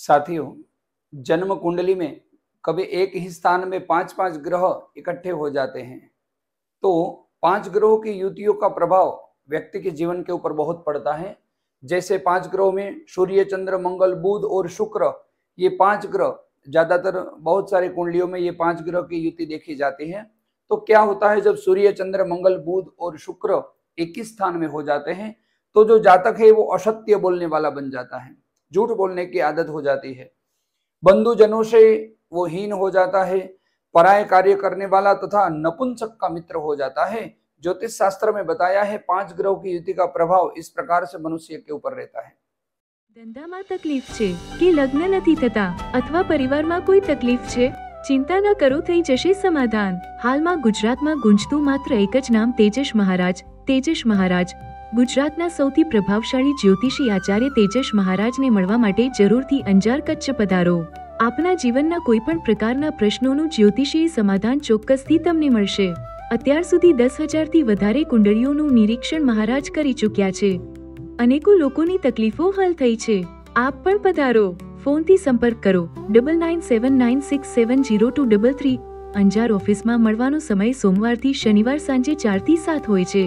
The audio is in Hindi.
साथियों, जन्म कुंडली में कभी एक ही स्थान में 5-5 ग्रह इकट्ठे हो जाते हैं, तो 5 ग्रहों की युतियों का प्रभाव व्यक्ति के जीवन के ऊपर बहुत पड़ता है। जैसे 5 ग्रहों में सूर्य, चंद्र, मंगल, बुध और शुक्र, ये 5 ग्रह ज्यादातर बहुत सारे कुंडलियों में ये 5 ग्रह की युति देखी जाती है। तो क्या होता है जब सूर्य, चंद्र, मंगल, बुध और शुक्र एक ही स्थान में हो जाते हैं, तो जो जातक है वो असत्य बोलने वाला बन जाता है, झूठ बोलने की आदत हो जाती है, बंधुजनों से वो हीन हो जाता है, पराये कार्य करने वाला तथा नपुंसक का मित्र हो जाता है। ज्योतिष शास्त्र में बताया है 5 ग्रहों की युति का प्रभाव इस प्रकार से मनुष्य के ऊपर रहता है। ધંધામાં તકલીફ છે કે લગ્ન નથી થતા અથવા પરિવારમાં કોઈ તકલીફ છે? ચિંતા ન કરો, થઈ જશે સમાધાન। હાલમાં ગુજરાતમાં ગુંજતું માત્ર એક જ નામ તેજસ મહારાજ। તેજસ મહારાજ ગુજરાતના સૌથી પ્રભાવશાળી જ્યોતિષી આચાર્ય તેજસ મહારાજને મળવા માટે જરૂરથી અંજાર કચ્છ પધારો। આપના જીવનના કોઈપણ પ્રકારના પ્રશ્નોનું જ્યોતિષીય સમાધાન ચોક્કસથી તમને મળશે। અત્યાર સુધી 10,000થી વધારે કુંડળીઓનું નિરીક્ષણ મહારાજ કરી ચૂક્યા છે। અનેકો લોકોની તકલીફો હલ થઈ છે। આપ પણ પધારો। ફોનથી સંપર્ક કરો 9979670233। અંજાર ઓફિસમાં મળવાનો સમય સોમવારથી શનિવાર સાંજે 4 થી 7 હોય છે।